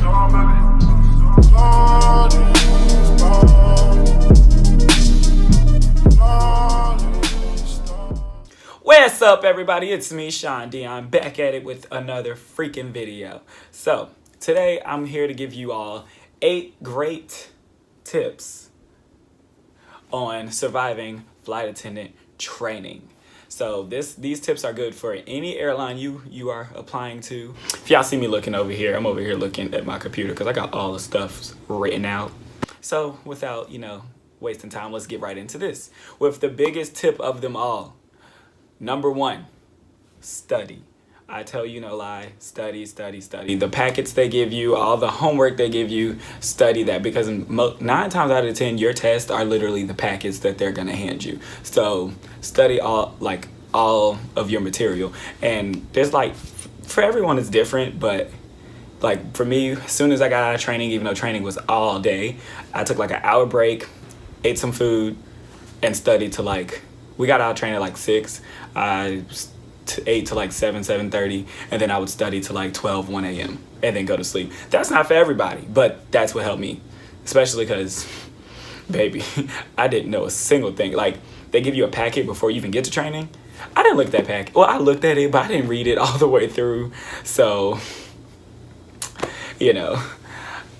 What's up, everybody? It's me, Shawn Deon, back at it with another freaking video. So today I'm here to give you all 8 great tips on surviving flight attendant training. So these tips are good for any airline you are applying to. If y'all see me looking over here, I'm over here looking at my computer because I got all the stuff written out. So without, wasting time, let's get right into this. With the biggest tip of them all, number 1, study. I tell you no lie, study. The packets they give you, all the homework they give you, study that, because 9 times out of 10 your tests are literally the packets that they're gonna hand you. So study all of your material. And there's for everyone it's different, but for me, as soon as I got out of training, even though training was all day, I took an hour break, ate some food, and studied to we got out of training at 6. I ate to 7:30, and then I would study to 12, 1 a.m. and then go to sleep. That's not for everybody, but that's what helped me, especially because, baby, I didn't know a single thing. They give you a packet before you even get to training. I didn't look at that packet. Well, I looked at it, but I didn't read it all the way through. So,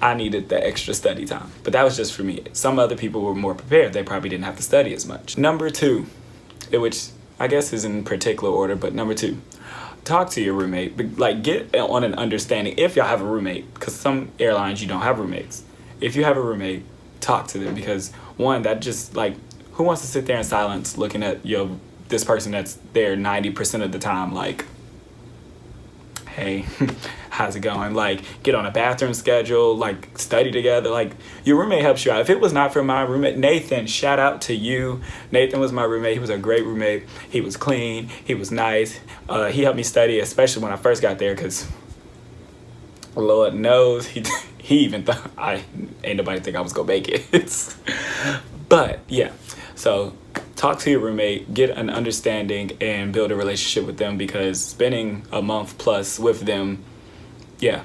I needed the extra study time, but that was just for me. Some other people were more prepared. They probably didn't have to study as much. Number 2, which I guess is in particular order, but number 2, talk to your roommate. Get on an understanding if y'all have a roommate, because some airlines you don't have roommates. If you have a roommate, talk to them, because one, that just who wants to sit there in silence looking at this person that's there 90% of the time, hey, how's it going? Get on a bathroom schedule, study together. Your roommate helps you out. If it was not for my roommate, Nathan, shout out to you. Nathan was my roommate. He was a great roommate. He was clean. He was nice. He helped me study, especially when I first got there, because Lord knows he even thought ain't nobody think I was gonna make it. But yeah, so talk to your roommate, get an understanding, and build a relationship with them, because spending a month plus with them, yeah,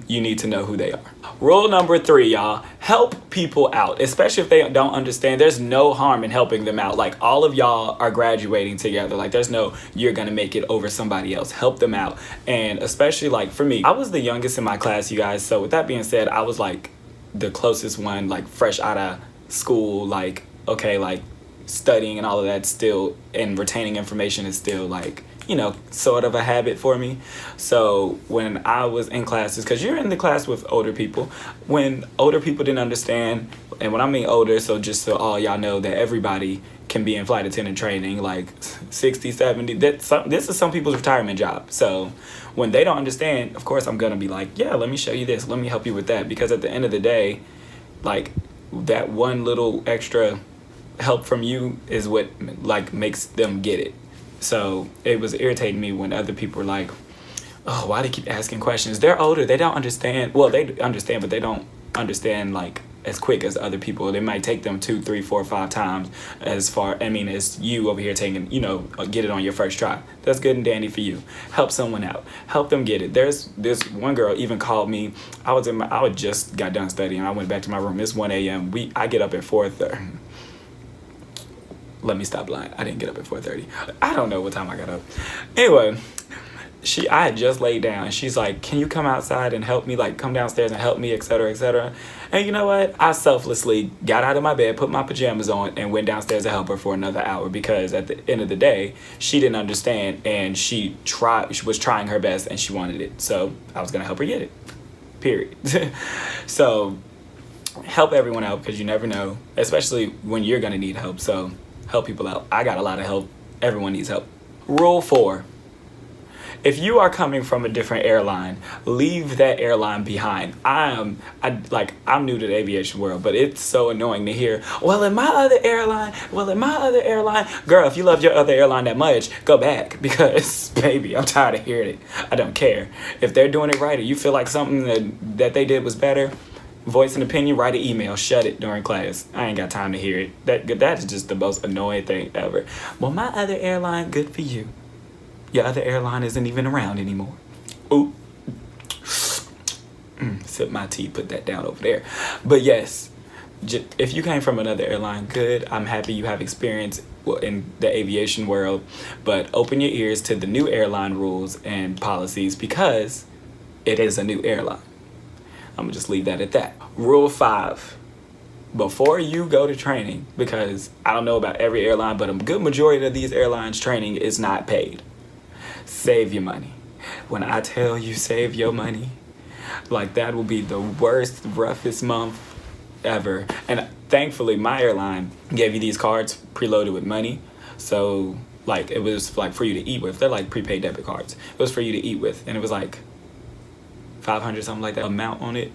you need to know who they are. Rule number 3, y'all, help people out, especially if they don't understand. There's no harm in helping them out. All of y'all are graduating together. There's no you're gonna make it over somebody else. Help them out. And especially for me, I was the youngest in my class, you guys. So with that being said, I was the closest one, fresh out of school, okay, studying and all of that still, and retaining information is still sort of a habit for me. So when I was in classes, because you're in the class with older people, when older people didn't understand, and when I mean older, so just so all y'all know that everybody can be in flight attendant training, 60, 70, this is some people's retirement job. So when they don't understand, of course I'm gonna be yeah, let me show you this, let me help you with that, because at the end of the day, that one little extra help from you is what makes them get it. So it was irritating me when other people were oh, why do they keep asking questions? They're older, they don't understand. Well, they understand, but they don't understand as quick as other people. It might take them 2, 3, 4, 5 times as you over here taking, get it on your first try. That's good and dandy for you. Help someone out. Help them get it. There's this one girl even called me. I just got done studying. I went back to my room. It's 1 a.m. I get up at 4:30. Let me stop lying. I didn't get up at 4:30. I don't know what time I got up. Anyway, I had just laid down. She's like, can you come outside and help me? Come downstairs and help me, etc., etc. And you know what? I selflessly got out of my bed, put my pajamas on, and went downstairs to help her for another hour, because at the end of the day, she didn't understand, and she was trying her best, and she wanted it. So I was going to help her get it. Period. So help everyone out, because you never know, especially when you're going to need help. So help people out. I got a lot of help. Everyone needs help. Rule 4. If you are coming from a different airline, leave that airline behind. I'm new to the aviation world, but it's so annoying to hear, well, in my other airline, girl, if you love your other airline that much, go back, because baby, I'm tired of hearing it. I don't care. If they're doing it right, or you feel like something that they did was better, voice an opinion, write an email, shut it during class. I ain't got time to hear it. That is just the most annoying thing ever. Well, my other airline, good for you. Your other airline isn't even around anymore. Ooh. Sip my tea, put that down over there. But yes, if you came from another airline, good. I'm happy you have experience in the aviation world, but open your ears to the new airline rules and policies because it is a new airline. I'm gonna just leave that at that. Rule 5. Before you go to training, because I don't know about every airline, but a good majority of these airlines training is not paid. Save your money. When I tell you save your money, like that will be the worst, roughest month ever. And thankfully my airline gave you these cards preloaded with money. So like it was like for you to eat with. They're like prepaid debit cards. It was for you to eat with. And it was like 500 something like that amount on it.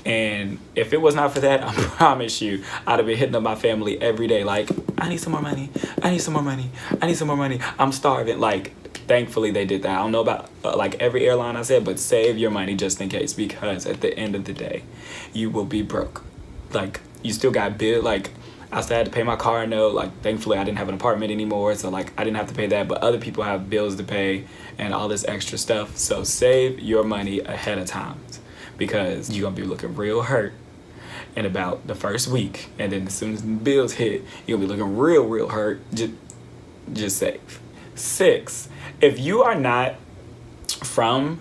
And if it was not for that, I promise you, I'd have been hitting up my family every day like, I need some more money, I need some more money, I need some more money, I'm starving. Like, thankfully they did that. I don't know about like every airline I said, but save your money just in case, because at the end of the day, you will be broke. Like, you still got bill, like, I still had to pay my car note. Like, thankfully I didn't have an apartment anymore, so like I didn't have to pay that, but other people have bills to pay and all this extra stuff. So save your money ahead of time, because you're gonna be looking real hurt in about the first week, and then as soon as the bills hit, you're gonna be looking real hurt. Just save. 6, if you are not from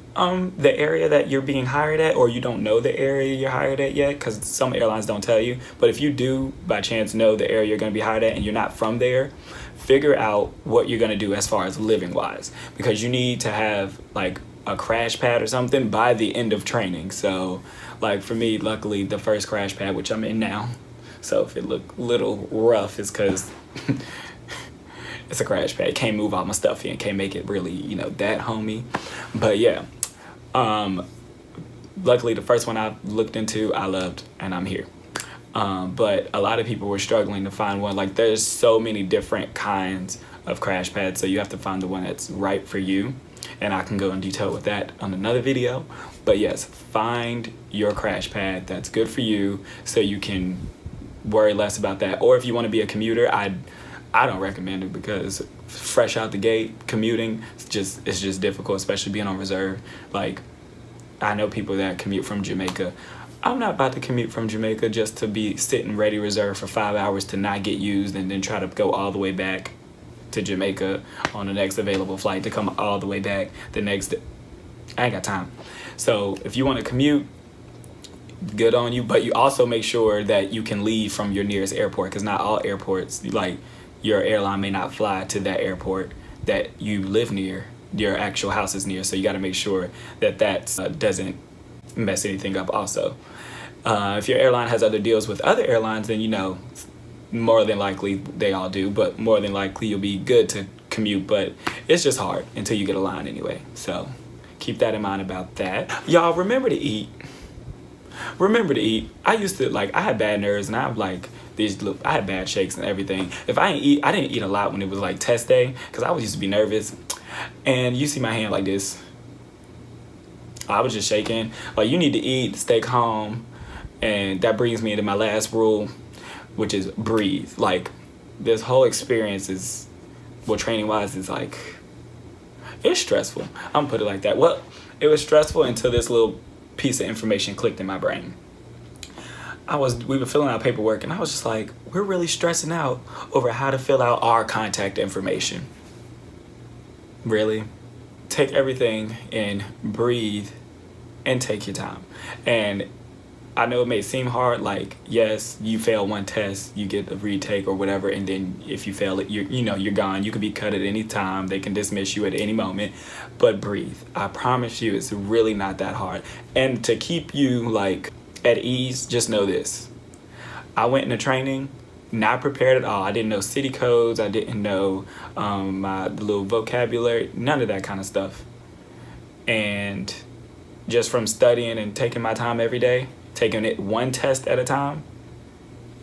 the area that you're being hired at, or you don't know the area you're hired at yet, because some airlines don't tell you, but if you do by chance know the area you're going to be hired at and you're not from there, figure out what you're going to do as far as living wise, because you need to have like a crash pad or something by the end of training. So like for me, luckily the first crash pad, which I'm in now, so if it look little rough, it's because it's a crash pad. Can't move all my stuff in, can't make it really, you know, that homey. But yeah, luckily the first one I looked into, I loved, and I'm here. But a lot of people were struggling to find one. Like, there's so many different kinds of crash pads, so you have to find the one that's right for you, and I can go in detail with that on another video. But yes, find your crash pad that's good for you so you can worry less about that. Or if you want to be a commuter, I don't recommend it, because fresh out the gate commuting, it's just difficult, especially being on reserve. Like, I know people that commute from Jamaica. I'm not about to commute from Jamaica just to be sitting ready reserve for 5 hours to not get used and then try to go all the way back to Jamaica on the next available flight to come all the way back the next day. I ain't got time. So if you want to commute, good on you, but you also make sure that you can leave from your nearest airport, because not all airports, like, your airline may not fly to that airport that you live near, your actual house is near. So you got to make sure that that doesn't mess anything up also. If your airline has other deals with other airlines, then, you know, more than likely they all do, but more than likely you'll be good to commute, but it's just hard until you get a line anyway. So keep that in mind about that. Y'all, remember to eat. Remember to eat. I used to, like, I had bad nerves, and I'm like, I had bad shakes and everything. If I didn't eat a lot when it was like test day, because I used to be nervous. And you see my hand like this, I was just shaking. Like, you need to eat, stay calm. And that brings me into my last rule, which is breathe. Like, this whole experience is, well, training wise, is like, it's stressful. I'm gonna put it like that. Well, it was stressful until this little piece of information clicked in my brain. We were filling out paperwork, and I was just like, we're really stressing out over how to fill out our contact information. Really? Take everything and breathe and take your time. And I know it may seem hard, like, yes, you fail one test, you get a retake or whatever, and then if you fail it, you're gone. You could be cut at any time. They can dismiss you at any moment, but breathe. I promise you, it's really not that hard. And to keep you, like, at ease, just know this. I went into training not prepared at all. I didn't know city codes. I didn't know my little vocabulary, none of that kind of stuff. And just from studying and taking my time every day, taking it one test at a time,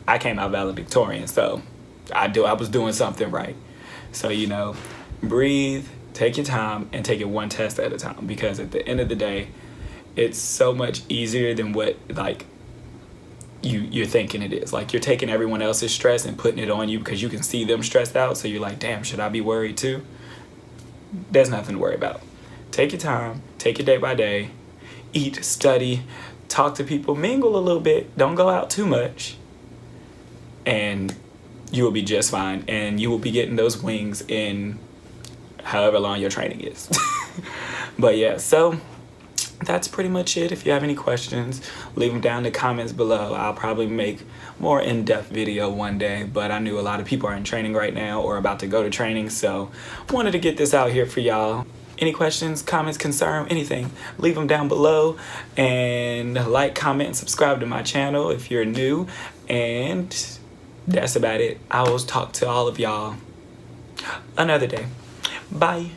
I came out valedictorian. So I was doing something right. So, you know, breathe, take your time, and take it one test at a time, because at the end of the day, it's so much easier than what, like, you're thinking it is. Like, you're taking everyone else's stress and putting it on you because you can see them stressed out. So you're like, damn, should I be worried too? There's nothing to worry about. Take your time, take it day by day, eat, study, talk to people, mingle a little bit, don't go out too much, and you will be just fine, and you will be getting those wings in however long your training is. But yeah, so that's pretty much it. If you have any questions, leave them down in the comments below. I'll probably make more in-depth video one day, but I knew a lot of people are in training right now or about to go to training, so wanted to get this out here for y'all. Any questions, comments, concern, anything, leave them down below, and like, comment, and subscribe to my channel if you're new. And that's about it. I will talk to all of y'all another day. Bye.